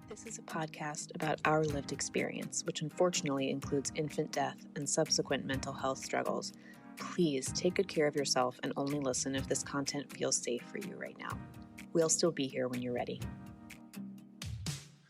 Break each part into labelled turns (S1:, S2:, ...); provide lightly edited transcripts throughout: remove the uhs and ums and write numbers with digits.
S1: This is a podcast about our lived experience, which unfortunately includes infant death and subsequent mental health struggles. Please take good care of yourself and only listen if this content feels safe for you right now. We'll still be here when you're ready.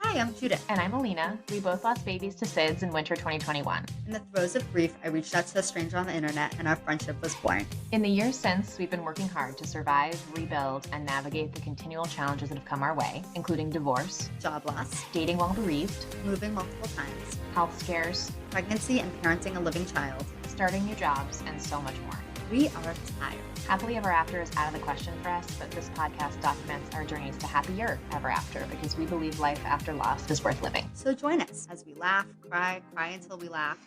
S2: Hi, I'm Judith.
S3: And I'm Alina. We both lost babies to SIDS in winter 2021.
S2: In the throes of grief, I reached out to a stranger on the internet and our friendship was born.
S3: In the years since, we've been working hard to survive, rebuild, and navigate the continual challenges that have come our way, including divorce,
S2: Job loss,
S3: dating while bereaved,
S2: moving multiple times,
S3: health scares,
S2: pregnancy and parenting a living child,
S3: starting new jobs, and so much more.
S2: We are tired.
S3: Happily ever after is out of the question for us, but this podcast documents our journeys to happier ever after because we believe life after loss is worth living.
S2: So join us as we laugh, cry until we laugh.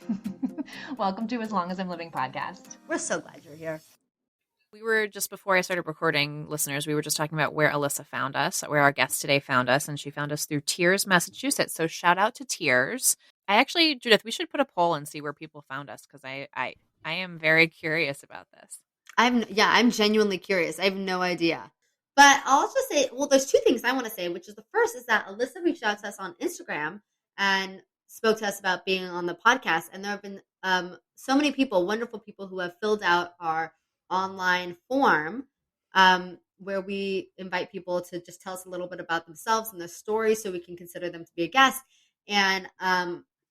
S3: Welcome to As Long as I'm Living podcast.
S2: We're so glad you're here.
S4: We were just before I started recording, listeners, we were just talking about where Alyssa found us, where our guest today found us, and she found us through Tiers, Massachusetts. So shout out to Tiers. Judith, we should put a poll and see where people found us because I am very curious about this.
S2: I'm genuinely curious. I have no idea. But I'll just say, well, there's two things I want to say, which is the first is that Alyssa reached out to us on Instagram and spoke to us about being on the podcast. And there have been so many people, wonderful people who have filled out our online form where we invite people to just tell us a little bit about themselves and their story so we can consider them to be a guest. And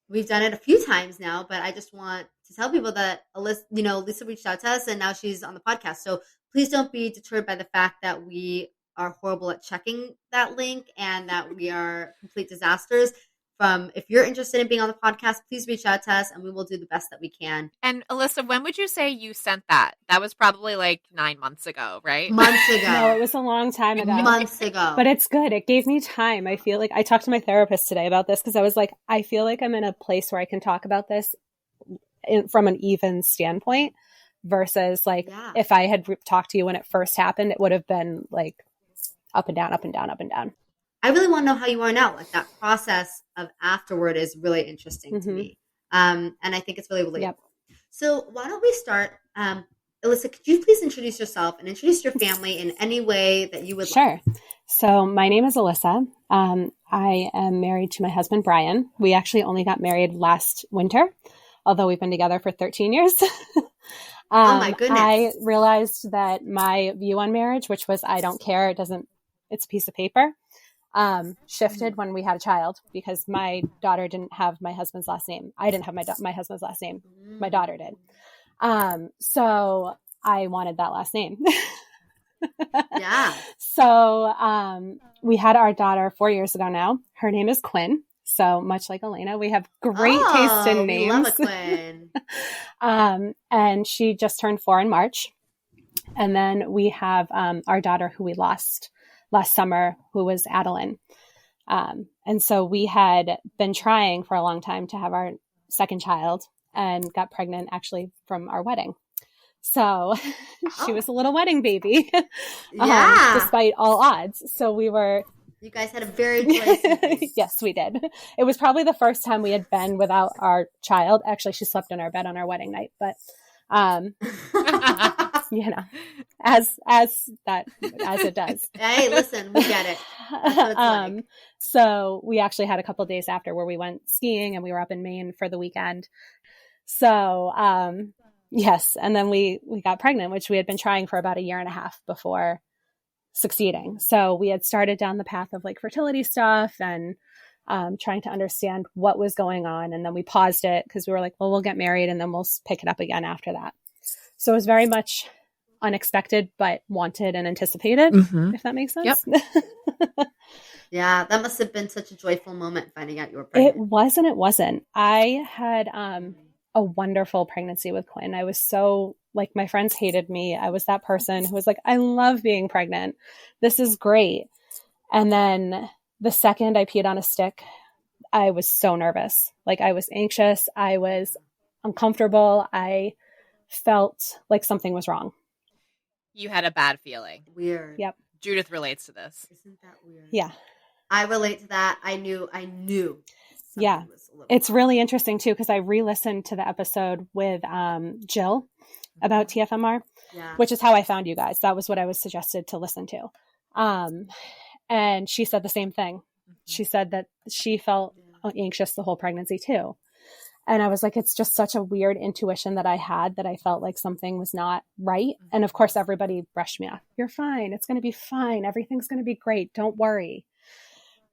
S2: we've done it a few times now, but I just want to tell people that Lisa reached out to us and now she's on the podcast. So please don't be deterred by the fact that we are horrible at checking that link and that we are complete disasters. If you're interested in being on the podcast, please reach out to us and we will do the best that we can.
S4: And Alyssa, when would you say you sent that? That was probably like 9 months ago, right?
S2: Months ago.
S5: No, it was a long time ago.
S2: Months ago.
S5: But it's good. It gave me time. I feel like I talked to my therapist today about this because I was like, I feel like I'm in a place where I can talk about this from an even standpoint versus if I had talked to you when it first happened, it would have been like up and down, up and down, up and down.
S2: I really want to know how you are now. Like that process of afterward is really interesting to me. And I think it's really relatable. Yep. So why don't we start? Alyssa, could you please introduce yourself and introduce your family in any way that you would like?
S5: Sure. So my name is Alyssa. I am married to my husband, Brian. We actually only got married last winter, although we've been together for 13 years.
S2: Oh my goodness.
S5: I realized that my view on marriage, which was I don't care, it's a piece of paper, shifted when we had a child because my daughter didn't have my husband's last name. I didn't have my husband's last name. My daughter did. So I wanted that last name.
S2: Yeah.
S5: So we had our daughter 4 years ago now. Her name is Quinn. So much like Elena, we have great taste in names.
S2: We love a Quinn.
S5: And she just turned 4 in March. And then we have our daughter who we lost last summer, who was Adelyn. And so we had been trying for a long time to have our second child and got pregnant actually from our wedding. So she was a little wedding baby, despite all odds. So
S2: you guys had a very joyous
S5: Yes, we did. It was probably the first time we had been without our child. Actually, she slept in our bed on our wedding night, but as it does.
S2: Hey, listen, we get it. That's what it's like.
S5: So we actually had a couple of days after where we went skiing and we were up in Maine for the weekend. So, yes. And then we got pregnant, which we had been trying for about a year and a half before succeeding. So we had started down the path of like fertility stuff and trying to understand what was going on. And then we paused it because we were like, well, we'll get married and then we'll pick it up again after that. So it was very much unexpected, but wanted and anticipated, if that makes sense.
S4: Yep.
S2: Yeah, that must have been such a joyful moment finding out you were pregnant.
S5: It wasn't. I had a wonderful pregnancy with Quinn. I was so, my friends hated me. I was that person who was like, I love being pregnant. This is great. And then the second I peed on a stick, I was so nervous. I was anxious. I was uncomfortable. I felt like something was wrong.
S4: You had a bad feeling.
S2: Weird.
S5: Yep.
S4: Judith relates to this.
S2: Isn't that weird?
S5: Yeah.
S2: I relate to that. I knew.
S5: Yeah. It's really interesting too, because I re-listened to the episode with Jill about TFMR, which is how I found you guys. That was what I was suggested to listen to. And she said the same thing. she said that she felt anxious the whole pregnancy too. And I was like, it's just such a weird intuition that I had, that I felt like something was not right. And of course, everybody brushed me off. You're fine. It's going to be fine. Everything's going to be great. Don't worry.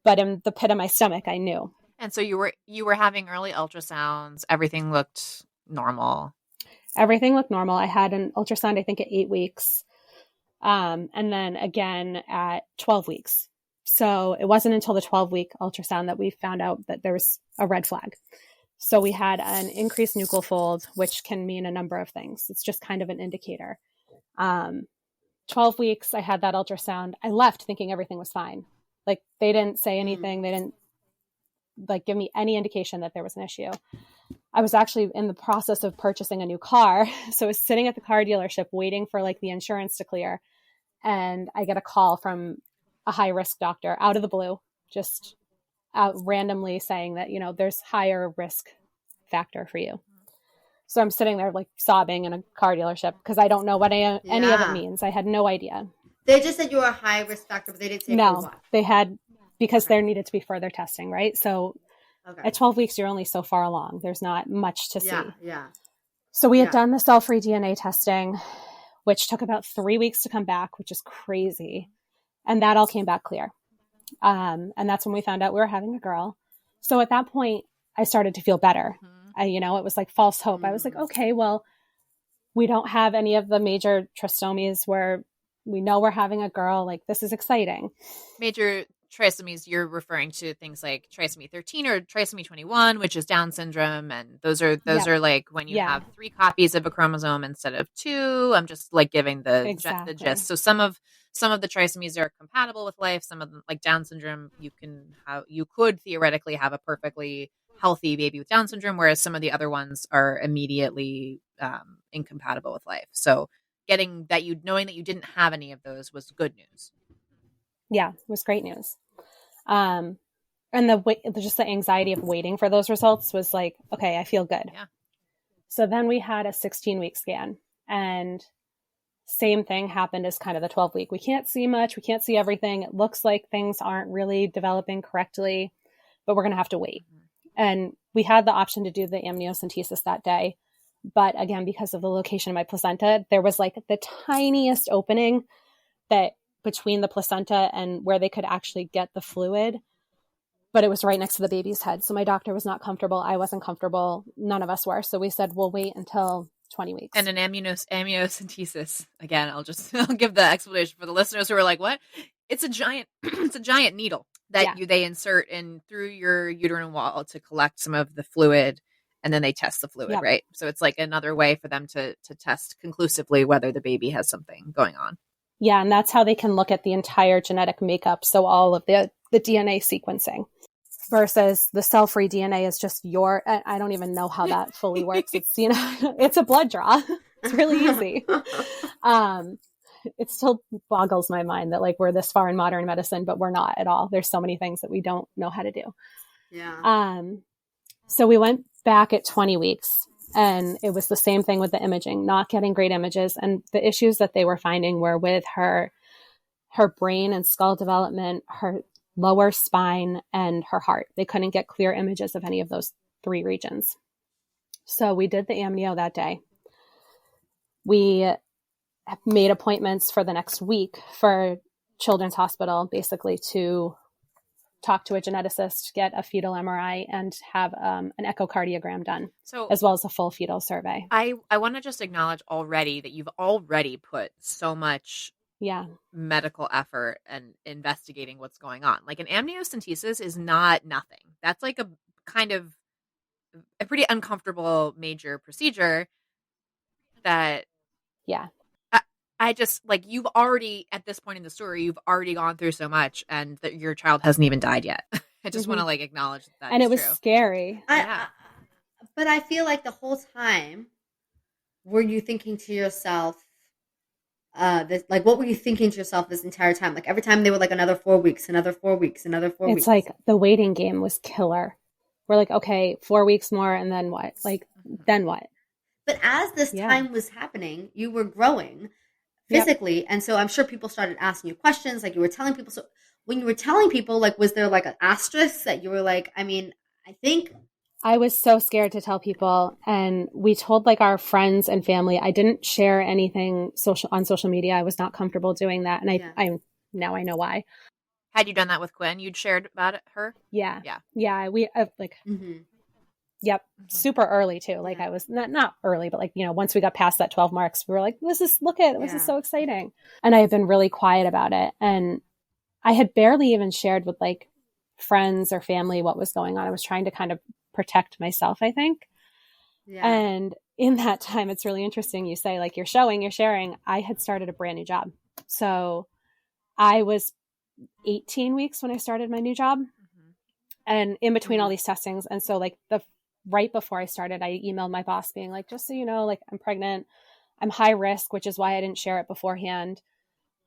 S5: But in the pit of my stomach, I knew.
S4: And so you were having early ultrasounds. Everything looked normal.
S5: Everything looked normal. I had an ultrasound, I think, at 8 weeks. And then again at 12 weeks. So it wasn't until the 12-week ultrasound that we found out that there was a red flag. So we had an increased nuchal fold, which can mean a number of things. It's just kind of an indicator. 12 weeks, I had that ultrasound. I left thinking everything was fine. Like, they didn't say anything. They didn't like give me any indication that there was an issue. I was actually in the process of purchasing a new car. So I was sitting at the car dealership waiting for like the insurance to clear. And I get a call from a high risk doctor out of the blue, just out randomly saying that, you know, there's higher risk factor for you. So I'm sitting there like sobbing in a car dealership because I don't know what any of it means. I had no idea.
S2: They just said you were a high risk factor, but they didn't say
S5: no. They had, because there needed to be further testing, right? So at 12 weeks, you're only so far along. There's not much to see.
S2: Yeah.
S5: So we had done the cell-free DNA testing, which took about 3 weeks to come back, which is crazy. And that all came back clear. And that's when we found out we were having a girl. So at that point, I started to feel better. It was like false hope. I was like, okay, well, we don't have any of the major trisomies where we know we're having a girl. Like, this is exciting.
S4: Major trisomies, you're referring to things like trisomy 13 or trisomy 21, which is Down syndrome. And those are like when you have 3 copies of a chromosome instead of 2. I'm just like giving the gist. So some of the trisomies are compatible with life. Some of them, like Down syndrome, you could theoretically have a perfectly healthy baby with Down syndrome, whereas some of the other ones are immediately incompatible with life. So knowing that you didn't have any of those was good news.
S5: Yeah, it was great news. And just the anxiety of waiting for those results was like, okay, I feel good.
S4: Yeah.
S5: So then we had a 16-week scan, and same thing happened as kind of the 12-week. We can't see much. We can't see everything. It looks like things aren't really developing correctly, but we're going to have to wait. And we had the option to do the amniocentesis that day. But again, because of the location of my placenta, there was like the tiniest opening that between the placenta and where they could actually get the fluid, but it was right next to the baby's head. So my doctor was not comfortable. I wasn't comfortable. None of us were. So we said, we'll wait until 20 weeks.
S4: And an amniocentesis, again, I'll give the explanation for the listeners who are like, what? It's a giant needle that they insert in through your uterine wall to collect some of the fluid, and then they test the fluid, right? So it's like another way for them to test conclusively whether the baby has something going on.
S5: Yeah, and that's how they can look at the entire genetic makeup. So all of the DNA sequencing versus the cell-free DNA is just I don't even know how that fully works. It's, it's a blood draw. It's really easy. It still boggles my mind that like we're this far in modern medicine, but we're not at all. There's so many things that we don't know how to do.
S2: Yeah.
S5: So we went back at 20 weeks. And it was the same thing with the imaging, not getting great images. And the issues that they were finding were with her brain and skull development, her lower spine, and her heart. They couldn't get clear images of any of those 3 regions. So we did the amnio that day. We made appointments for the next week for Children's Hospital, basically to talk to a geneticist, get a fetal MRI, and have an echocardiogram done, as well as a full fetal survey.
S4: I want to just acknowledge already that you've already put so much medical effort and investigating what's going on. Like an amniocentesis is not nothing. That's like a kind of a pretty uncomfortable major procedure that I just like, you've already, at this point in the story, you've already gone through so much, and that your child hasn't even died yet. I just want to like acknowledge that.
S5: And it was
S4: true.
S5: scary.
S2: But I feel like the whole time, were you thinking to yourself, what were you thinking to yourself this entire time? Like every time they were like another 4 weeks, another 4 weeks, another 4 weeks.
S5: It's like the waiting game was killer. We're like, okay, 4 weeks more, and then what? Like, then what?
S2: But as this time was happening, you were growing physically. And so I'm sure people started asking you questions, like you were telling people. So when you were telling people, like, was there like an asterisk that you were like, I mean, I think
S5: I was so scared to tell people, and we told like our friends and family. I didn't share anything on social media. I was not comfortable doing that, and I now I know why.
S4: Had you done that with Quinn? You'd shared about her?
S5: Yeah. We like, yep, super early too. Like I was not early, but like, you know, once we got past that 12 marks, we were like, this is so exciting. And I have been really quiet about it. And I had barely even shared with like friends or family what was going on. I was trying to kind of protect myself, I think. Yeah. And in that time, it's really interesting. You say like, you're sharing. I had started a brand new job. So I was 18 weeks when I started my new job, and in between all these testings. And so like right before I started, I emailed my boss being like, just so you know, like I'm pregnant, I'm high risk, which is why I didn't share it beforehand.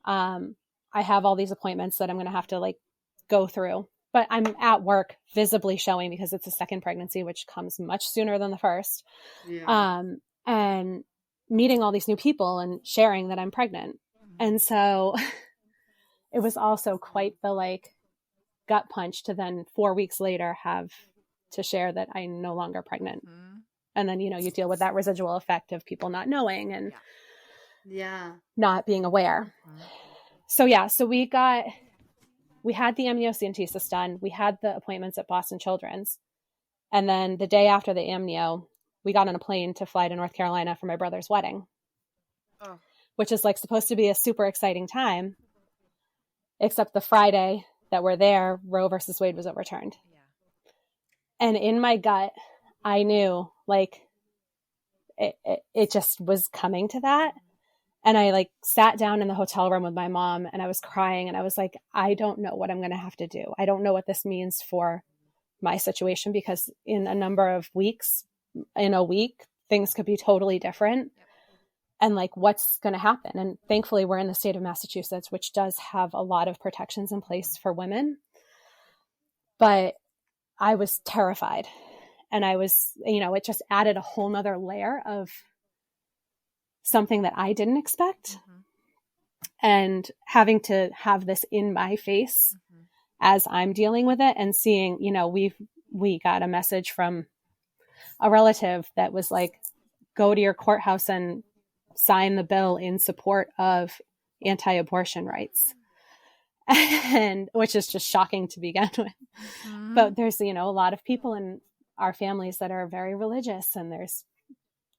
S5: I have all these appointments that I'm going to have to like go through, but I'm at work visibly showing because it's a second pregnancy, which comes much sooner than the first. Yeah. And meeting all these new people and sharing that I'm pregnant. And so it was also quite the like gut punch to then 4 weeks later have to share that I'm no longer pregnant. And then, you know, you deal with that residual effect of people not knowing and not being aware. So we had the amniocentesis done. We had the appointments at Boston Children's. And then the day after the amnio, we got on a plane to fly to North Carolina for my brother's wedding, which is like supposed to be a super exciting time. Except the Friday that we're there, Roe versus Wade was overturned. Yeah. And in my gut, I knew like it just was coming to that. And I like sat down in the hotel room with my mom and I was crying and I was like, I don't know what I'm going to have to do. I don't know what this means for my situation, because in a number of weeks, in a week, things could be totally different. And like, what's going to happen? And thankfully, we're in the state of Massachusetts, which does have a lot of protections in place for women. But I was terrified. And I was, you know, it just added a whole nother layer of something that I didn't expect. And having to have this in my face as I'm dealing with it and seeing, you know, we got a message from a relative that was like, go to your courthouse and sign the bill in support of anti-abortion rights, and which is just shocking to begin with. But there's, you know, a lot of people in our families that are very religious, and there's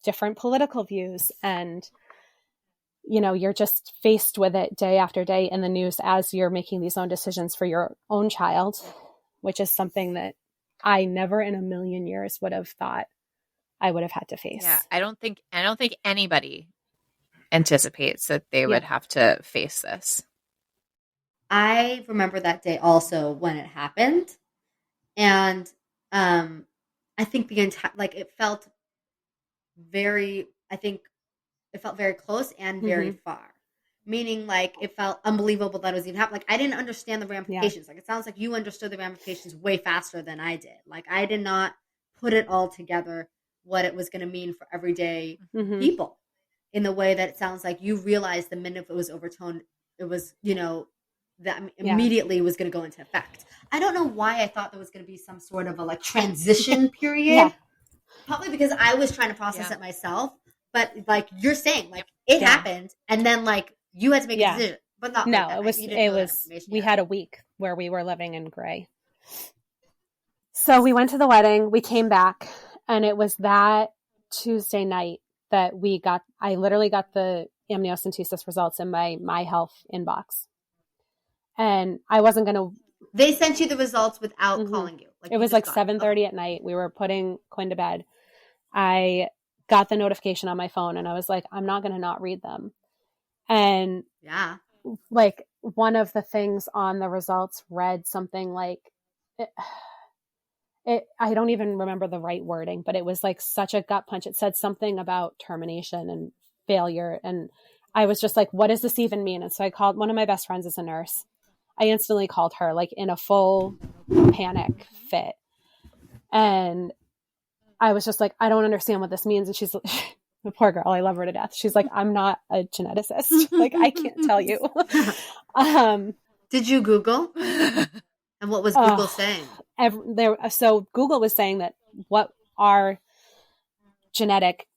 S5: different political views, and you know, you're just faced with it day after day in the news as you're making these own decisions for your own child, which is something that I never in a million years would have thought I would have had to face.
S4: Yeah, I don't think anybody anticipates that they would have to face this.
S2: I remember that day also when it happened, and I think the entire it felt very close and very far. Meaning, like, it felt unbelievable that it was even happening. Like, I didn't understand the ramifications. Like, it sounds like you understood the ramifications way faster than I did. Like, I did not put it all together, what it was going to mean for everyday people, in the way that it sounds like you realized the minute it was overturned, it was, you know, that immediately was going to go into effect. I don't know why I thought there was going to be some sort of a like transition period. Probably because I was trying to process it myself. But like you're saying, like it happened, and then like you had to make a decision. But not
S5: no,
S2: like that,
S5: it was we had a week where we were living in gray. So we went to the wedding, we came back, and it was that Tuesday night that I literally got the amniocentesis results in my health inbox. And I wasn't going to.
S2: They sent you the results without calling you.
S5: Like, it was like 7:30 at night. We were putting Quinn to bed. I got the notification on my phone and I was like, I'm not going to not read them. And like one of the things on the results read something like I don't even remember the right wording, but it was like such a gut punch. It said something about termination and failure. And I was just like, what does this even mean? And so I called one of my best friends is a nurse. I instantly called her like in a full panic fit. And I was just like, I don't understand what this means. And she's like, the poor girl, I love her to death. She's like, I'm not a geneticist. Like, I can't tell you.
S2: Did you Google? And what was Google saying?
S5: So Google was saying that what our genetic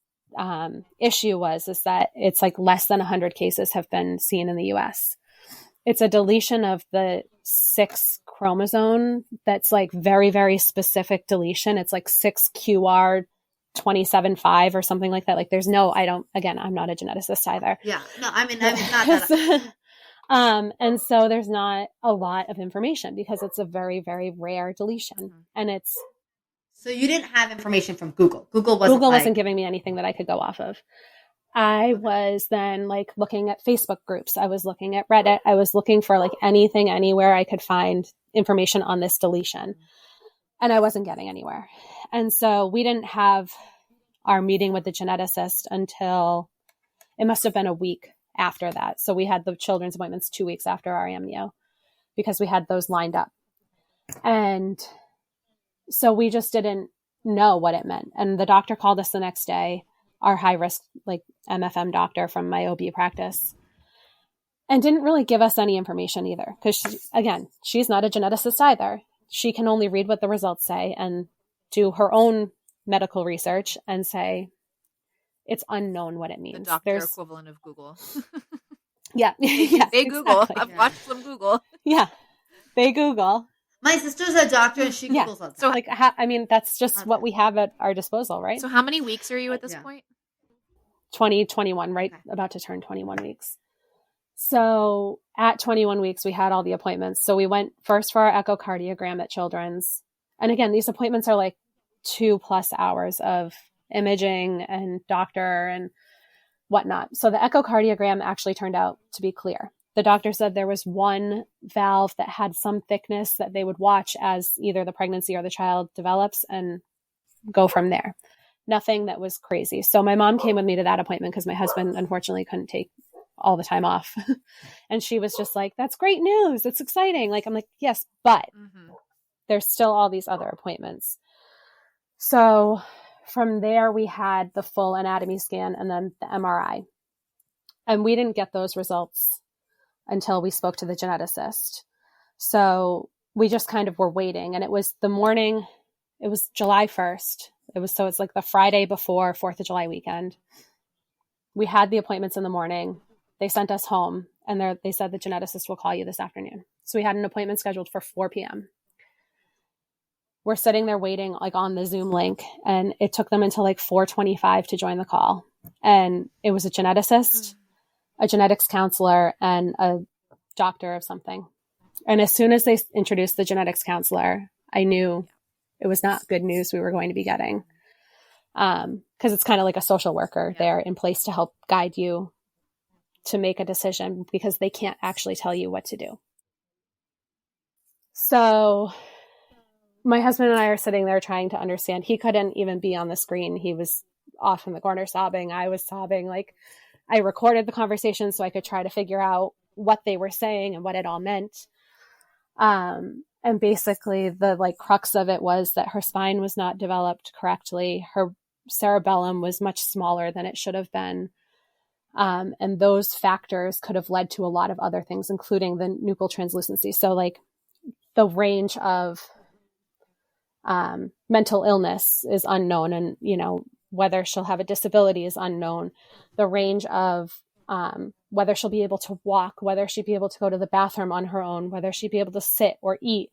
S5: issue is that it's like less than 100 cases have been seen in the US. It's a deletion of the 6 chromosome that's like very, very specific deletion. It's like 6QR275 or something like that. Like there's no, I'm not a geneticist either.
S2: Yeah. No, I mean, not that.
S5: And so there's not a lot of information because it's a very, very rare deletion.
S2: Mm-hmm.
S5: And it's.
S2: So you didn't have information from Google. Google
S5: wasn't giving me anything that I could go off of. I was then like looking at Facebook groups. I was looking at Reddit. I was looking for like anything, anywhere I could find information on this deletion. And I wasn't getting anywhere. And so we didn't have our meeting with the geneticist until it must have been a week after that. So we had the children's appointments 2 weeks after our amnio because we had those lined up. And so we just didn't know what it meant. And the doctor called us the next day, our high risk, like MFM doctor from my OB practice, and didn't really give us any information either. Because she's not a geneticist either. She can only read what the results say and do her own medical research and say, it's unknown what it means.
S4: The doctor equivalent of Google.
S5: Yeah.
S4: They Google.
S5: Exactly.
S4: I've watched them Google.
S5: Yeah. They Google.
S2: My sister's a doctor and she Googles all the
S5: time. So that's just what we have at our disposal, right?
S4: So how many weeks are you at this point?
S5: 21, right? Okay. About to turn 21 weeks. So at 21 weeks, we had all the appointments. So we went first for our echocardiogram at Children's. And again, these appointments are like 2+ hours of imaging and doctor and whatnot. So the echocardiogram actually turned out to be clear. The doctor said there was one valve that had some thickness that they would watch as either the pregnancy or the child develops and go from there. Nothing that was crazy. So my mom came with me to that appointment because my husband unfortunately couldn't take all the time off. And she was just like, that's great news. It's exciting. Like, I'm like, yes, but there's still all these other appointments. So from there, we had the full anatomy scan and then the MRI. And we didn't get those results until we spoke to the geneticist. So we just kind of were waiting. And it was the morning, it was July 1st. It's like the Friday before 4th of July weekend. We had the appointments in the morning. They sent us home and they said the geneticist will call you this afternoon. So we had an appointment scheduled for 4 p.m. We're sitting there waiting like on the Zoom link, and it took them until like 4:25 to join the call. And it was a geneticist, a genetics counselor, and a doctor of something. And as soon as they introduced the genetics counselor, I knew it was not good news we were going to be getting. Because it's kind of like a social worker there in place to help guide you to make a decision because they can't actually tell you what to do. So my husband and I are sitting there trying to understand. He couldn't even be on the screen. He was off in the corner sobbing. I was sobbing. Like, I recorded the conversation so I could try to figure out what they were saying and what it all meant. And basically the like crux of it was that her spine was not developed correctly. Her cerebellum was much smaller than it should have been. And those factors could have led to a lot of other things, including the nuchal translucency. So like the range of mental illness is unknown, and, you know, whether she'll have a disability is unknown. The range of whether she'll be able to walk, whether she'd be able to go to the bathroom on her own, whether she'd be able to sit or eat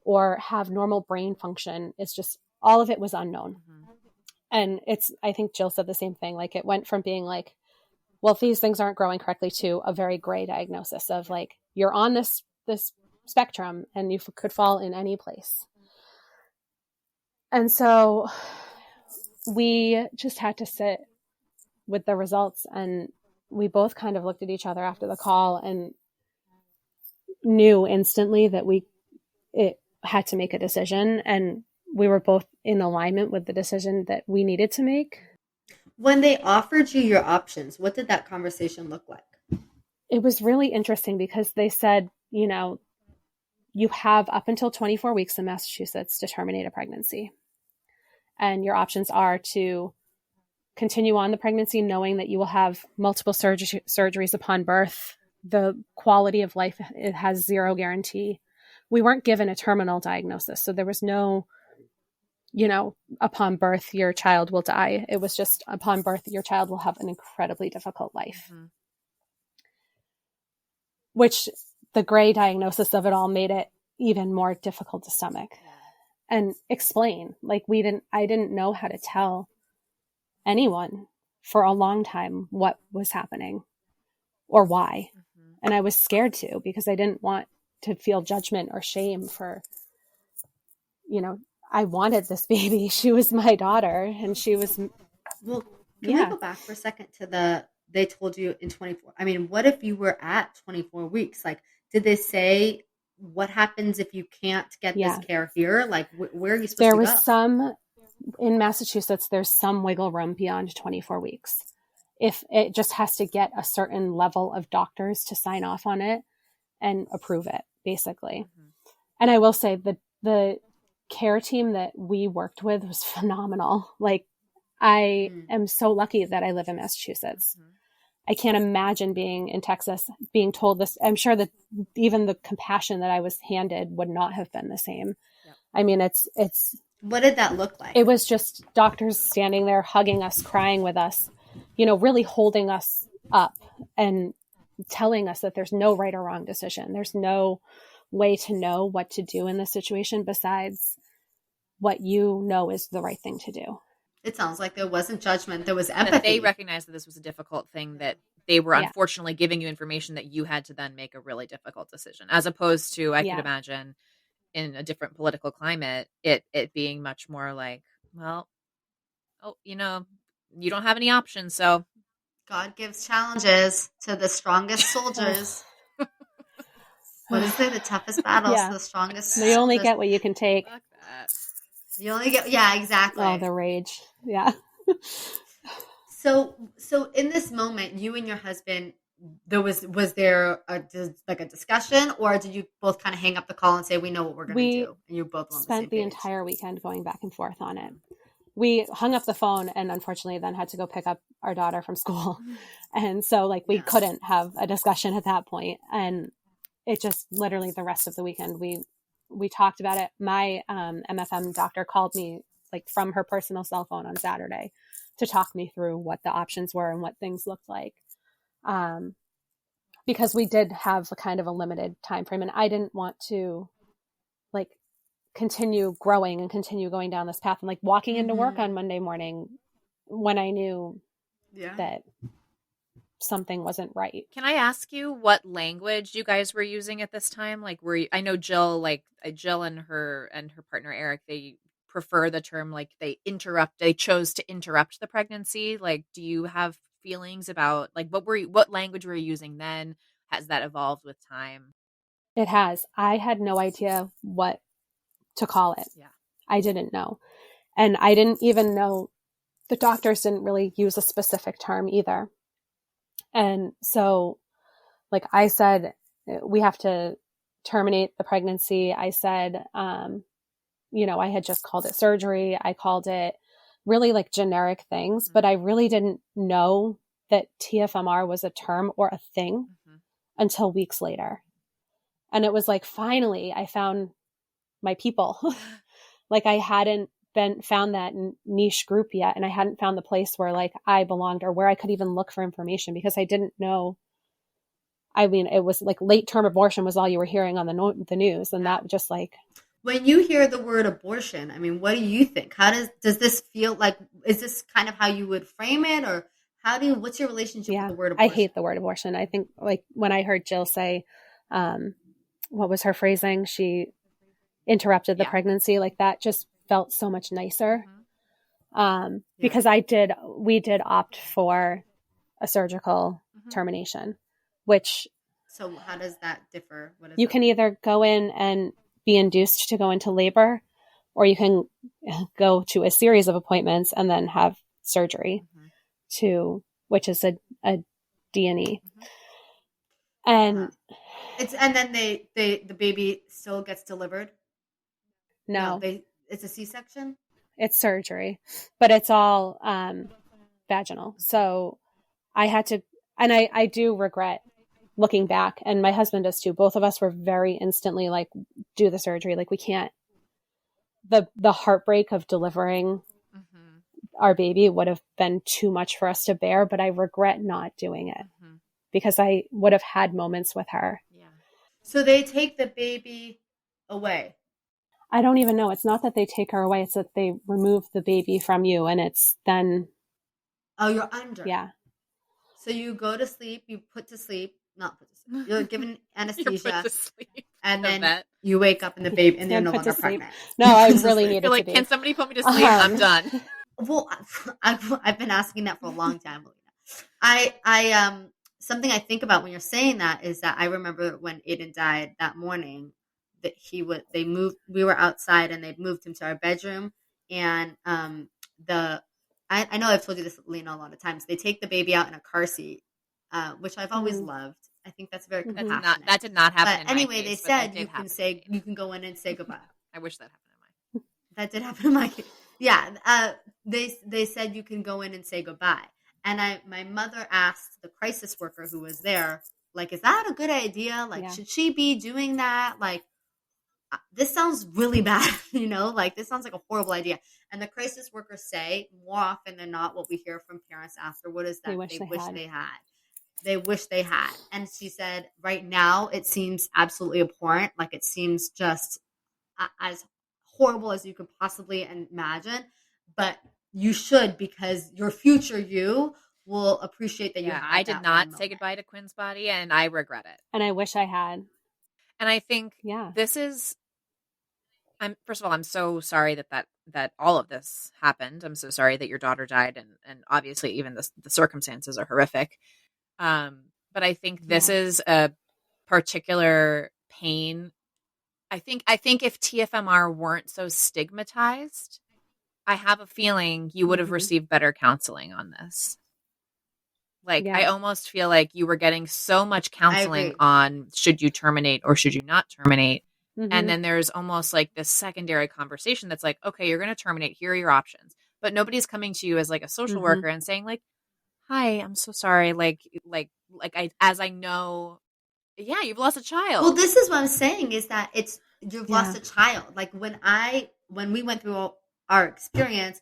S5: or have normal brain function. It's just, all of it was unknown. And I think Jill said the same thing. Like, it went from being like, well, if these things aren't growing correctly, to a very gray diagnosis of like, you're on this spectrum and you could fall in any place. And so we just had to sit with the results, and we both kind of looked at each other after the call and knew instantly that it had to make a decision, and we were both in alignment with the decision that we needed to make.
S2: When they offered you your options, what did that conversation look like?
S5: It was really interesting because they said, you know, you have up until 24 weeks in Massachusetts to terminate a pregnancy. And your options are to continue on the pregnancy knowing that you will have multiple surgeries upon birth, the quality of life, it has zero guarantee. We weren't given a terminal diagnosis. So there was no, upon birth, your child will die. It was just upon birth, your child will have an incredibly difficult life. Mm-hmm. Which the gray diagnosis of it all made it even more difficult to stomach and explain. Like I didn't know how to tell anyone for a long time what was happening or why. Mm-hmm. And I was scared to, because I didn't want to feel judgment or shame for, I wanted this baby. She was my daughter, and she was.
S2: Well, can we go back for a second to they told you in 24? I mean, what if you were at 24 weeks? Like, did they say what happens if you can't get this care here? Like, where are you supposed to go?
S5: There was some, in Massachusetts, there's some wiggle room beyond 24 weeks. If it just has to get a certain level of doctors to sign off on it and approve it, basically. Mm-hmm. And I will say the care team that we worked with was phenomenal. Like, I am so lucky that I live in Massachusetts. Mm-hmm. I can't imagine being in Texas, being told this. I'm sure that even the compassion that I was handed would not have been the same. Yep. I mean, it's.
S2: What did that look like?
S5: It was just doctors standing there, hugging us, crying with us, really holding us up and telling us that there's no right or wrong decision. There's no way to know what to do in this situation besides what is the right thing to do.
S2: It sounds like there wasn't judgment. There was empathy.
S4: That they recognized that this was a difficult thing, that they were unfortunately giving you information that you had to then make a really difficult decision, as opposed to, I could imagine, in a different political climate, it being much more like, well, you don't have any options, so.
S2: God gives challenges to the strongest soldiers. What is it? The toughest battles, the strongest.
S5: You only get what you can take.
S4: Fuck that.
S2: You only get, exactly.
S5: Oh, the rage. Yeah.
S2: So in this moment, you and your husband, was there a discussion, or did you both kind of hang up the call and say, we know what we're going to do? And you both
S5: spent the entire weekend going back and forth on it. We hung up the phone and unfortunately then had to go pick up our daughter from school. And so we couldn't have a discussion at that point. And it just literally the rest of the weekend, we talked about it. My MFM doctor called me from her personal cell phone on Saturday to talk me through what the options were and what things looked like. Because we did have a kind of a limited time frame, and I didn't want to continue growing and continue going down this path and walking into work on Monday morning when I knew that something wasn't right.
S4: Can I ask you what language you guys were using at this time? I know Jill, Jill and her partner Eric, they prefer the term they chose to interrupt the pregnancy. Do you have feelings about what language were you using then? Has that evolved with time?
S5: It has. I had no idea what to call it. Yeah. I didn't know. And I didn't even know, the doctors didn't really use a specific term either. And so I said, we have to terminate the pregnancy. I said, I had just called it surgery. I called it really generic things, but I really didn't know that TFMR was a term or a thing until weeks later. And it was finally I found my people. I hadn't found that niche group yet. And I hadn't found the place where I belonged or where I could even look for information, because I didn't know. I mean, it was late term abortion was all you were hearing on the news. And that just
S2: when you hear the word abortion, I mean, what do you think? How does this feel like? Is this kind of how you would frame it, or what's your relationship with the word abortion?
S5: I hate the word abortion. I think when I heard Jill say, what was her phrasing? She interrupted the pregnancy, that just felt so much nicer. Because we did opt for a surgical termination, which.
S2: So how does that differ?
S5: You can either go in and be induced to go into labor, or you can go to a series of appointments and then have surgery which is a D&E. And
S2: and then the baby still gets delivered.
S5: No,
S2: it's a C-section.
S5: It's surgery, but it's all vaginal. So I had to, and I do regret looking back, and my husband does too. Both of us were very instantly like, do the surgery. Like we can't, the heartbreak of delivering our baby would have been too much for us to bear, but I regret not doing it because I would have had moments with her.
S2: Yeah. So they take the baby away.
S5: I don't even know. It's not that they take her away. It's that they remove the baby from you, and it's then.
S2: Oh, you're under.
S5: Yeah.
S2: So you go to sleep, not put to sleep. You're given anesthesia.
S4: You're put to sleep.
S2: And then you wake up and the baby, and you're no longer pregnant.
S5: No, I really needed
S4: to be. Can somebody put me to sleep? I'm done.
S2: Well, I've been asking that for a long time. Something I think about when you're saying that is that I remember when Aiden died that morning that we were outside and they moved him to our bedroom, and I know I've told you this, Lena, a lot of times. They take the baby out in a car seat, which I've always loved. I think that's very compassionate.
S4: That did not happen.
S2: But anyway, they said you can go in and say goodbye.
S4: I wish that happened in mine.
S2: That did happen in my case. Yeah, they said you can go in and say goodbye. And my mother asked the crisis worker who was there, like, is that a good idea? Like, should she be doing that? Like, this sounds really bad, like this sounds like a horrible idea. And the crisis workers say more often than not, what we hear from parents afterward is that they wish they had. They wish they had. And she said, right now, it seems absolutely abhorrent. Like it seems just as horrible as you could possibly imagine. But you should, because your future you will appreciate that you had.
S4: I did not say goodbye to Quinn's body, and I regret it.
S5: And I wish I had.
S4: And I think this is, first of all, I'm so sorry that all of this happened. I'm so sorry that your daughter died, and obviously even the circumstances are horrific. But I think this is a particular pain. I think if TFMR weren't so stigmatized, I have a feeling you would have received better counseling on this. Like, I almost feel like you were getting so much counseling on should you terminate or should you not terminate. And then there's almost like this secondary conversation that's like, okay, you're going to terminate. Here are your options. But nobody's coming to you as like a social worker and saying like, hi, I'm so sorry. I know, you've lost a child.
S2: Well, this is what I'm saying is that you've lost a child. Like when we went through our experience,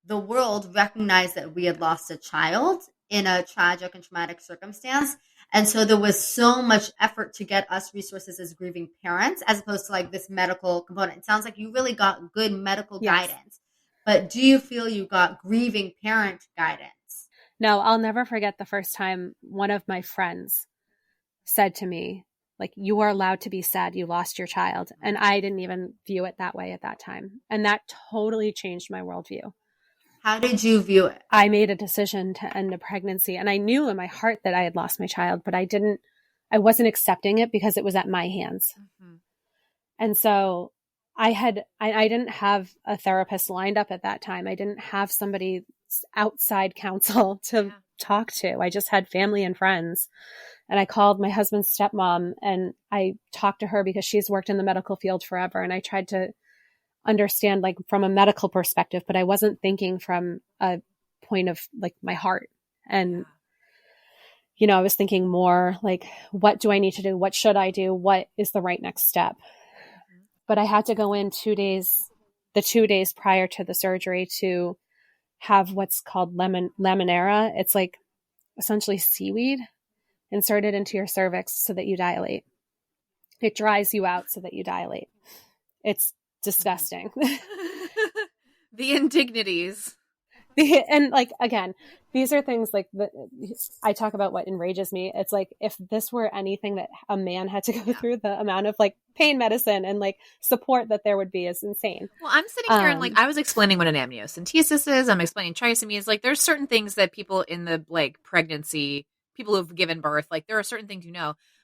S2: the world recognized that we had lost a child in a tragic and traumatic circumstance. And so there was so much effort to get us resources as grieving parents, as opposed to like this medical component. It sounds like you really got good medical guidance. But do you feel you got grieving parent guidance?
S5: No, I'll never forget the first time one of my friends said to me, like, you are allowed to be sad you lost your child. And I didn't even view it that way at that time. And that totally changed my worldview.
S2: How did you view it?
S5: I made a decision to end a pregnancy, and I knew in my heart that I had lost my child, but I wasn't accepting it because it was at my hands. And so I didn't have a therapist lined up at that time. I didn't have somebody outside counsel to talk to. I just had family and friends. And I called my husband's stepmom and I talked to her because she's worked in the medical field forever. And I tried to understand like from a medical perspective, but I wasn't thinking from a point of like my heart. And, I was thinking more like, what do I need to do? What should I do? What is the right next step? But I had to go in 2 days prior to the surgery to have what's called laminara. It's like essentially seaweed inserted into your cervix so that you dilate. It dries you out so that you dilate. It's disgusting.
S4: The indignities.
S5: And like, again, these are things like I talk about what enrages me. It's like, if this were anything that a man had to go through, the amount of like pain medicine and like support that there would be is insane.
S4: Well, I'm sitting here and like, I was explaining what an amniocentesis is. I'm explaining trisomies. Like there's certain things that people in the like pregnancy, people who've given birth, like there are certain things,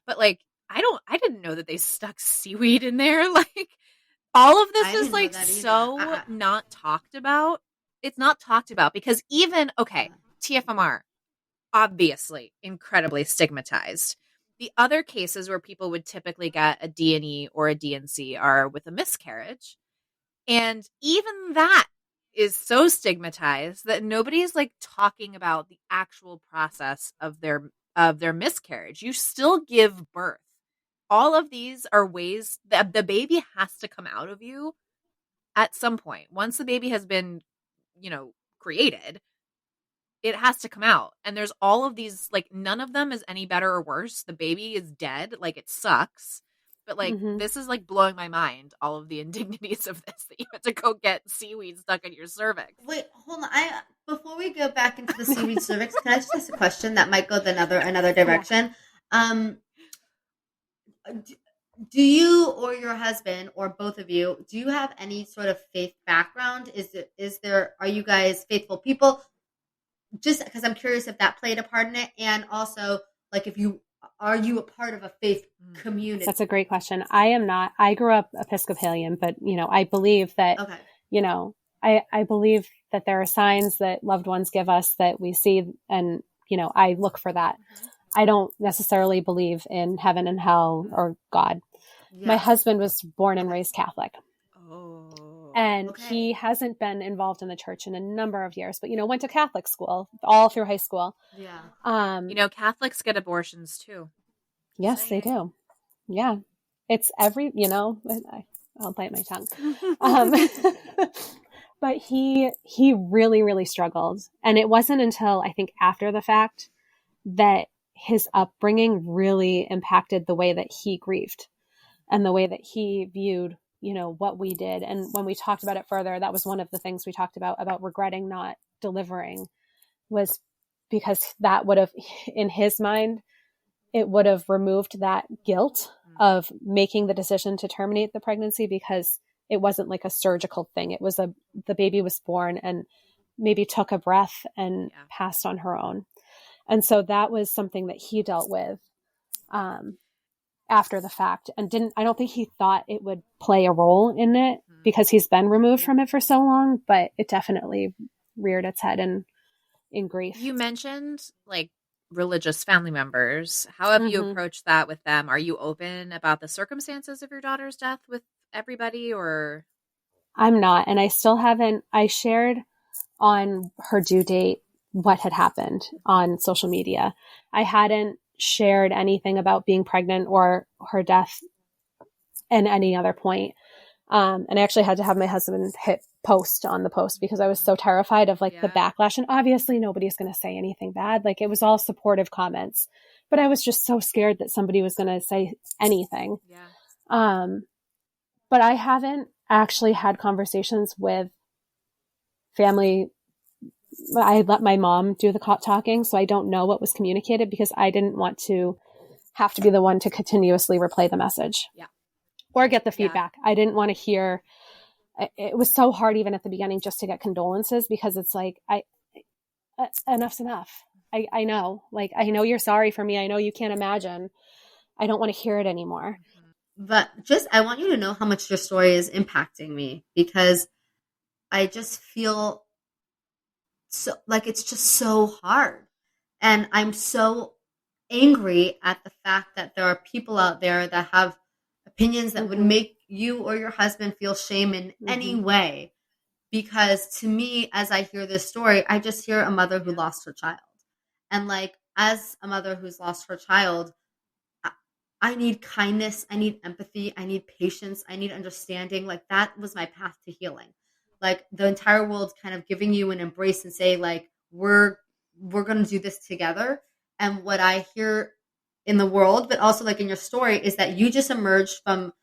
S4: but like, I didn't know that they stuck seaweed in there. Like all of this is like so not talked about. It's not talked about because even, TFMR, obviously incredibly stigmatized. The other cases where people would typically get a D&E or a DNC are with a miscarriage. And even that is so stigmatized that nobody is like talking about the actual process of of their miscarriage. You still give birth. All of these are ways that the baby has to come out of you at some point. Once the baby has been, created, it has to come out. And there's all of these, like, none of them is any better or worse. The baby is dead. Like, it sucks. But, like, this is, like, blowing my mind, all of the indignities of this, that you had to go get seaweed stuck in your cervix.
S2: Wait, hold on. Before we go back into the seaweed cervix, can I just ask a question that might go another direction? Do you or your husband or both of you, do you have any sort of faith background? Are you guys faithful people? Just because I'm curious if that played a part in it, and also, like, are you a part of a faith community?
S5: That's a great question. I am not. I grew up Episcopalian, but I believe that I believe that there are signs that loved ones give us that we see, and I look for that. I don't necessarily believe in heaven and hell or God. Yeah. My husband was born and raised Catholic. And he hasn't been involved in the church in a number of years, but, went to Catholic school all through high school.
S2: Yeah.
S4: Catholics get abortions too.
S5: Yes, they do. Yeah. It's I'll bite my tongue. But he really, really struggled. And it wasn't until I think after the fact that his upbringing really impacted the way that he grieved and the way that he viewed what we did. And when we talked about it further, that was one of the things we talked about regretting not delivering, was because that would have, in his mind, it would have removed that guilt of making the decision to terminate the pregnancy, because it wasn't like a surgical thing. It was the baby was born and maybe took a breath and passed on her own. And so that was something that he dealt with after the fact, and I don't think he thought it would play a role in it because he's been removed from it for so long, but it definitely reared its head in grief.
S4: You mentioned, like, religious family members. How have you approached that with them? Are you open about the circumstances of your daughter's death with everybody, or?
S5: I'm not, and I still haven't. I shared on her due date what had happened on social media. I hadn't shared anything about being pregnant or her death at any other point. And I actually had to have my husband hit post on the post because I was so terrified of the backlash. And obviously nobody's going to say anything bad. Like, it was all supportive comments, but I was just so scared that somebody was going to say anything.
S4: Yeah.
S5: But I haven't actually had conversations with family. I let my mom do the talking, so I don't know what was communicated because I didn't want to have to be the one to continuously replay the message or get the feedback. I didn't want to hear. It was so hard even at the beginning just to get condolences, because it's like, enough's enough. I know, like, I know you're sorry for me. I know you can't imagine. I don't want to hear it anymore.
S2: But I want you to know how much your story is impacting me, because I just feel so like it's just so hard. And I'm so angry at the fact that there are people out there that have opinions that would make you or your husband feel shame in any way. Because to me, as I hear this story, I just hear a mother who lost her child. And, like, as a mother who's lost her child, I need kindness, I need empathy, I need patience, I need understanding. Like, that was my path to healing. Like, the entire world kind of giving you an embrace and say, like, we're going to do this together. And what I hear in the world, but also, like, in your story, is that you just emerged from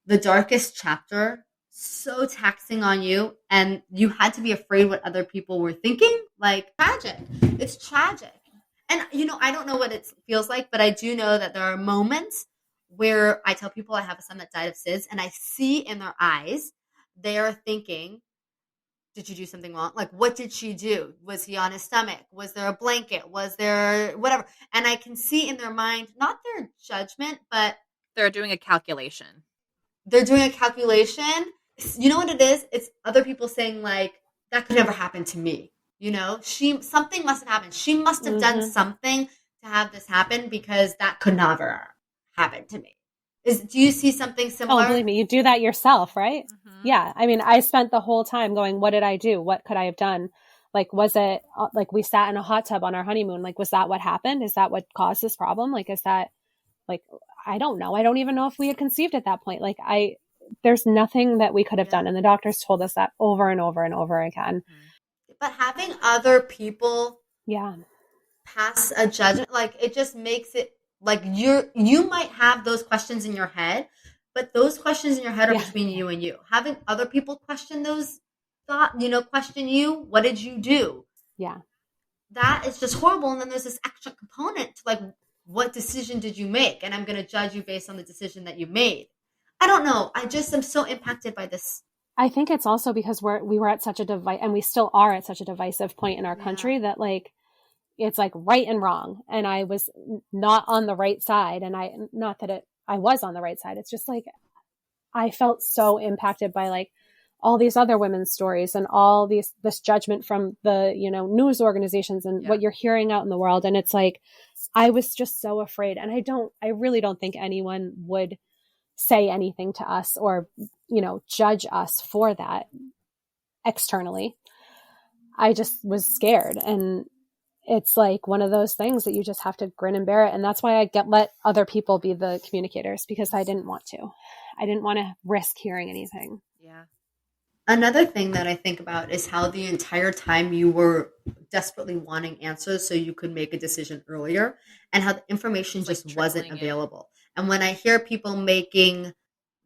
S2: the darkest chapter, so taxing on you, and you had to be afraid what other people were thinking. Like, tragic. It's tragic. And, I don't know what it feels like, but I do know that there are moments where I tell people I have a son that died of SIDS, and I see in their eyes, they are thinking, did you do something wrong? Like, what did she do? Was he on his stomach? Was there a blanket? Was there whatever? And I can see in their mind, not their judgment, but
S4: they're doing a calculation.
S2: They're doing a calculation. You know what it is? It's other people saying, like, that could never happen to me. Something must have happened. She must have done something to have this happen, because that could never happen to me. Do you see something similar?
S5: Oh, believe me, you do that yourself, right? Yeah. I mean, I spent the whole time going, what did I do? What could I have done? Like, was it like we sat in a hot tub on our honeymoon? Like, was that what happened? Is that what caused this problem? Like, is that like, I don't know. I don't even know if we had conceived at that point. Like, there's nothing that we could have done. And the doctors told us that over and over and over again.
S2: But having other people
S5: Yeah.
S2: pass a judgment, like, it just makes it like you might have those questions in your head, but those questions in your head are between you and you. Having other people question those question you, what did you do?
S5: Yeah.
S2: That is just horrible. And then there's this extra component to like, what decision did you make? And I'm going to judge you based on the decision that you made. I don't know. I just am so impacted by this.
S5: I think it's also because we were at such a divisive, and we still are at such a divisive point in our country that like, it's like right and wrong. And I was not on the right side. And I was on the right side. It's just like, I felt so impacted by like all these other women's stories and all this judgment from the, news organizations and what you're hearing out in the world. And it's like, I was just so afraid. And I really don't think anyone would say anything to us or, judge us for that externally. I just was scared. And it's like one of those things that you just have to grin and bear it. And that's why I let other people be the communicators, because I didn't want to. I didn't want to risk hearing anything.
S4: Yeah.
S2: Another thing that I think about is how the entire time you were desperately wanting answers so you could make a decision earlier, and how the information just wasn't available. And when I hear people making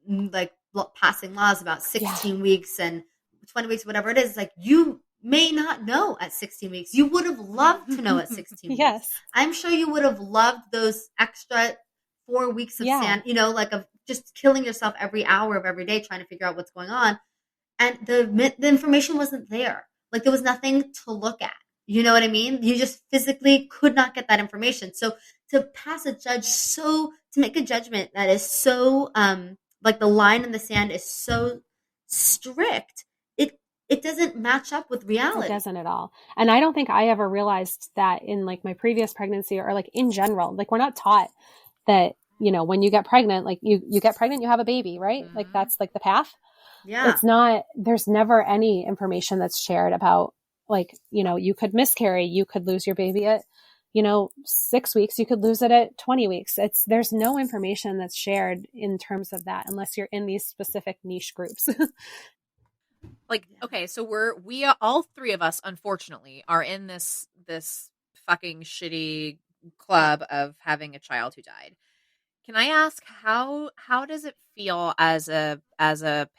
S2: like passing laws about 16 weeks and 20 weeks, whatever it is, it's like, you may not know at 16 weeks. You would have loved to know at 16
S5: Yes.
S2: weeks. I'm sure you would have loved those extra 4 weeks of sand, like of just killing yourself every hour of every day trying to figure out what's going on. And the information wasn't there. Like, there was nothing to look at. You know what I mean? You just physically could not get that information. So to make a judgment that is so, like the line in the sand is so strict, it doesn't match up with reality.
S5: It doesn't at all. And I don't think I ever realized that in like my previous pregnancy or like in general. Like, we're not taught that, when you get pregnant, like you get pregnant, you have a baby, right? Mm-hmm. Like, that's like the path.
S2: Yeah.
S5: It's not, there's never any information that's shared about like, you could miscarry, you could lose your baby at, 6 weeks, you could lose it at 20 weeks. There's no information that's shared in terms of that unless you're in these specific niche groups.
S4: Like, okay, so we all three of us, unfortunately, are in this fucking shitty club of having a child who died. Can I ask how does it feel as a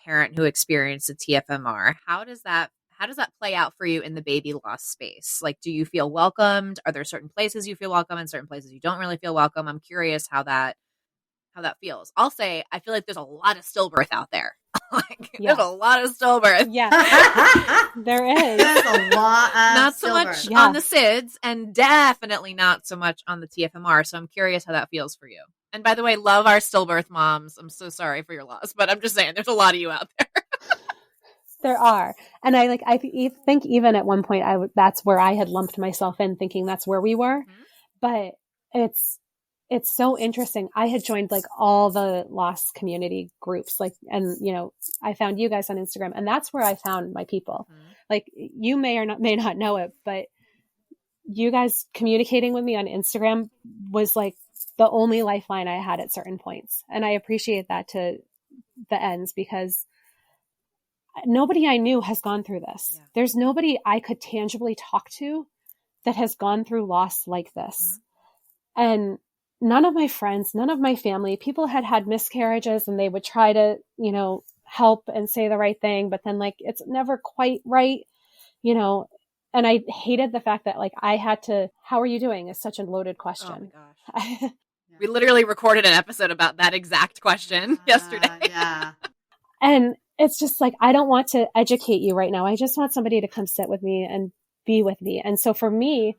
S4: parent who experienced a TFMR? How does that play out for you in the baby loss space? Like, do you feel welcomed? Are there certain places you feel welcome and certain places you don't really feel welcome? I'm curious how that feels. I'll say I feel like there's a lot of stillbirth out there. There's a lot of stillbirth.
S5: Yeah, there is.
S2: There's a lot of
S4: not so
S2: stillbirth.
S4: much on the SIDS, and definitely not so much on the TFMR. So I'm curious how that feels for you. And by the way, love our stillbirth moms. I'm so sorry for your loss, but I'm just saying there's a lot of you out there.
S5: There are. And I think even at one point that's where I had lumped myself in, thinking that's where we were. Mm-hmm. But it's so interesting. I had joined like all the loss community groups, like, and I found you guys on Instagram, and that's where I found my people. Mm-hmm. Like, you may not know it, but you guys communicating with me on Instagram was like the only lifeline I had at certain points. And I appreciate that to the ends, because nobody I knew has gone through this. Yeah. There's nobody I could tangibly talk to that has gone through loss like this. Mm-hmm. And none of my friends, none of my family, people had miscarriages, and they would try to, help and say the right thing, but then like, it's never quite right, and I hated the fact that like I had to, how are you doing? Is such a loaded question. Oh my gosh.
S4: We literally recorded an episode about that exact question yesterday.
S2: Yeah.
S5: And it's just like, I don't want to educate you right now. I just want somebody to come sit with me and be with me. And so for me,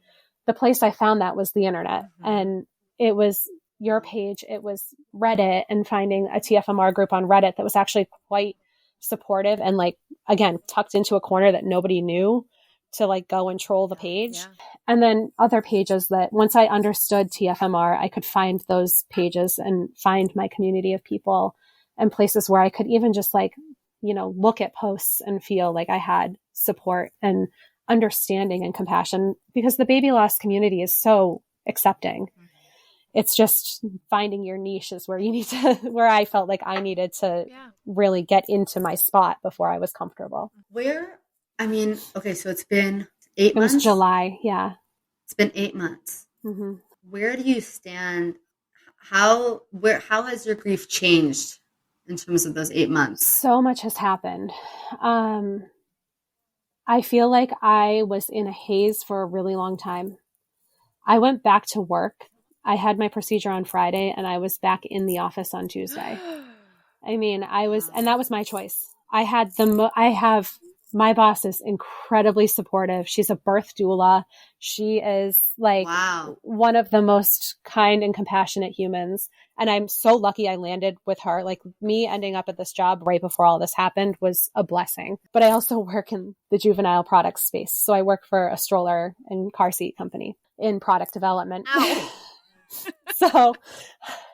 S5: the place I found that was the internet. Mm-hmm. And it was your page, it was Reddit, and finding a TFMR group on Reddit that was actually quite supportive and like, again, tucked into a corner that nobody knew to like go and troll the page. Yeah. And then other pages that once I understood TFMR, I could find those pages and find my community of people and places where I could even just like, look at posts and feel like I had support and understanding and compassion, because the baby loss community is so accepting. It's just finding your niche is where you need to, where I felt like I needed to really get into my spot before I was comfortable.
S2: Okay, so it's been 8 months?
S5: It was July, yeah.
S2: It's been 8 months.
S5: Mm-hmm.
S2: Where do you stand? How has your grief changed in terms of those 8 months?
S5: So much has happened. I feel like I was in a haze for a really long time. I went back to work. I had my procedure on Friday and I was back in the office on Tuesday. I mean, and that was my choice. My boss is incredibly supportive. She's a birth doula. She is like one of the most kind and compassionate humans. And I'm so lucky I landed with her. Like, me ending up at this job right before all this happened was a blessing. But I also work in the juvenile product space. So I work for a stroller and car seat company in product development. So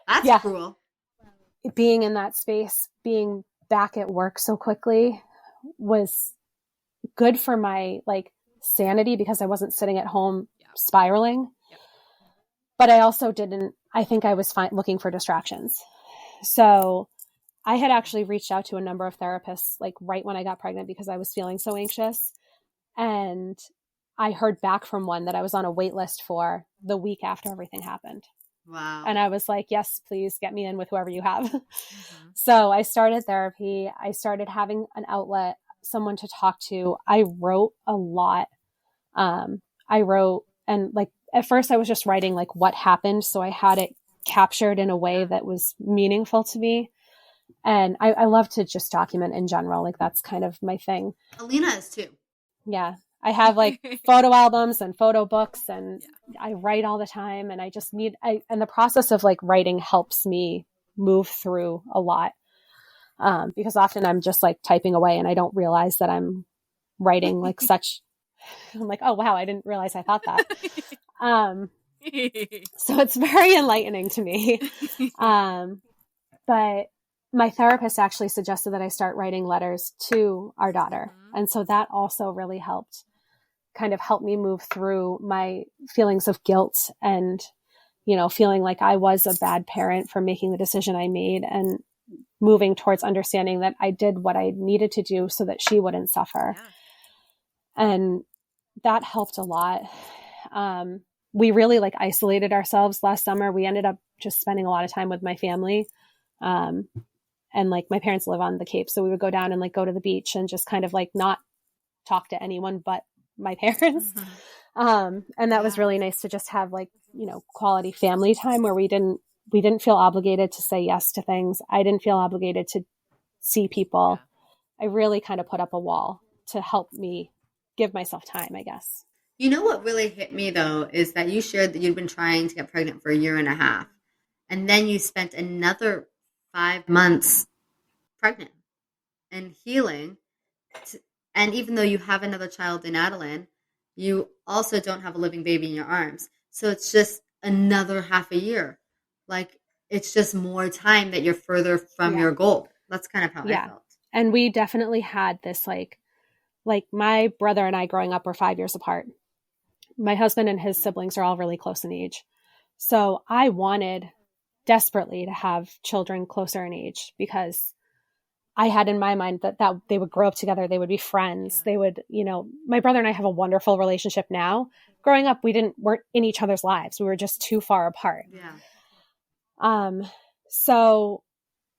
S2: that's cruel.
S5: Being in that space, being back at work so quickly was good for my sanity, because I wasn't sitting at home spiraling. But I also I think I was looking for distractions. So I had actually reached out to a number of therapists right when I got pregnant, because I was feeling so anxious. And I heard back from one that I was on a wait list for the week after everything happened.
S2: Wow.
S5: And I was like, yes, please get me in with whoever you have. Mm-hmm. So I started therapy. I started having an outlet, someone to talk to. I wrote a lot. And at first I was just writing what happened. So I had it captured in a way that was meaningful to me. And I love to just document in general. That's kind of my thing.
S2: Alina is too.
S5: Yeah. I have photo albums and photo books, and I write all the time, and I just and the process of writing helps me move through a lot. Because often I'm just typing away and I don't realize that I'm writing such, I'm like, oh wow, I didn't realize I thought that. So it's very enlightening to me. But my therapist actually suggested that I start writing letters to our daughter. And so that also really helped me move through my feelings of guilt and, feeling like I was a bad parent for making the decision I made, and moving towards understanding that I did what I needed to do so that she wouldn't suffer. Yeah. And that helped a lot. We really isolated ourselves last summer. We ended up just spending a lot of time with my family. And my parents live on the Cape. So we would go down and go to the beach and just not talk to anyone but my parents. Mm-hmm. And that was really nice to just have quality family time where we didn't feel obligated to say yes to things. I didn't feel obligated to see people. Yeah. I really put up a wall to help me give myself time, I guess.
S2: You know what really hit me though, is that you shared that you'd been trying to get pregnant for 1.5 years. And then you spent another 5 months pregnant and healing. And even though you have another child in Adelyn, you also don't have a living baby in your arms. So it's just another half a year. It's just more time that you're further from your goal. That's kind of how I felt.
S5: And we definitely had this, my brother and I growing up were 5 years apart. My husband and his siblings are all really close in age. So I wanted desperately to have children closer in age, because I had in my mind that they would grow up together. They would be friends. Yeah. They would, my brother and I have a wonderful relationship now. Growing up, we weren't in each other's lives. We were just too far apart. Yeah. So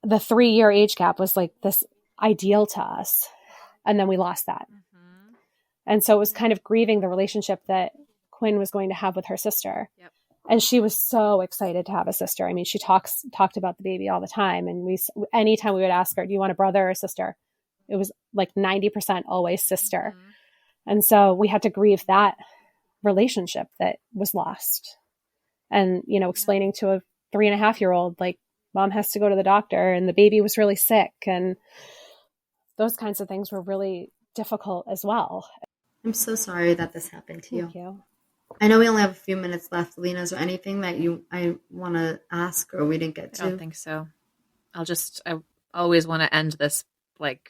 S5: the 3-year age gap was this ideal to us. And then we lost that. Mm-hmm. And so it was kind of grieving the relationship that Quinn was going to have with her sister. Yep. And she was so excited to have a sister. I mean, she talked about the baby all the time. And anytime we would ask her, do you want a brother or a sister? It was 90% always sister. Mm-hmm. And so we had to grieve that relationship that was lost. And, explaining to a 3.5-year-old, mom has to go to the doctor and the baby was really sick. And those kinds of things were really difficult as well.
S2: I'm so sorry that this happened to you.
S5: Thank you.
S2: I know we only have a few minutes left. Alina, is there anything that I want to ask or we didn't get to?
S4: I don't think so. I always want to end this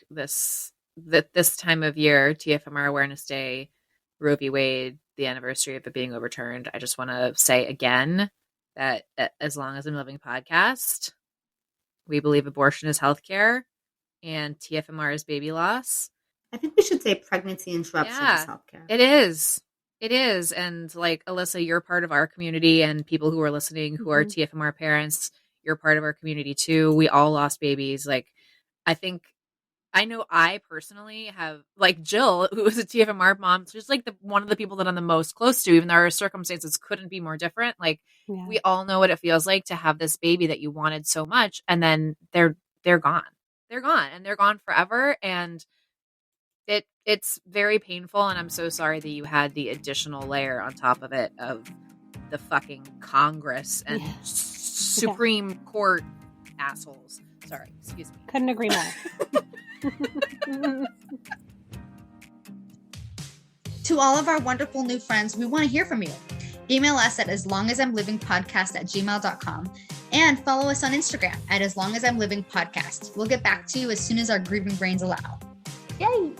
S4: this time of year, TFMR Awareness Day, Roe v. Wade, the anniversary of it being overturned, I just want to say again that As Long as I'm Living podcast, we believe abortion is healthcare and TFMR is baby loss.
S2: I think we should say pregnancy interruption is healthcare.
S4: It is. It is. And like, Alyssa, you're part of our community, and people who are listening who are TFMR parents, you're part of our community too. We all lost babies. Like, I know I personally have, like, Jill, who is a TFMR mom, she's like one of the people that I'm the most close to, even though our circumstances couldn't be more different. Like, we all know what it feels like to have this baby that you wanted so much, and then they're gone. They're gone, and they're gone forever. And it's very painful, and I'm so sorry that you had the additional layer on top of it of the fucking Congress and Supreme Court assholes. Sorry, excuse me.
S5: Couldn't agree more.
S6: To all of our wonderful new friends, we want to hear from you. Email us at aslongasimlivingpodcast@gmail.com and follow us on Instagram at aslongasimlivingpodcast. We'll get back to you as soon as our grieving brains allow.
S2: Yay!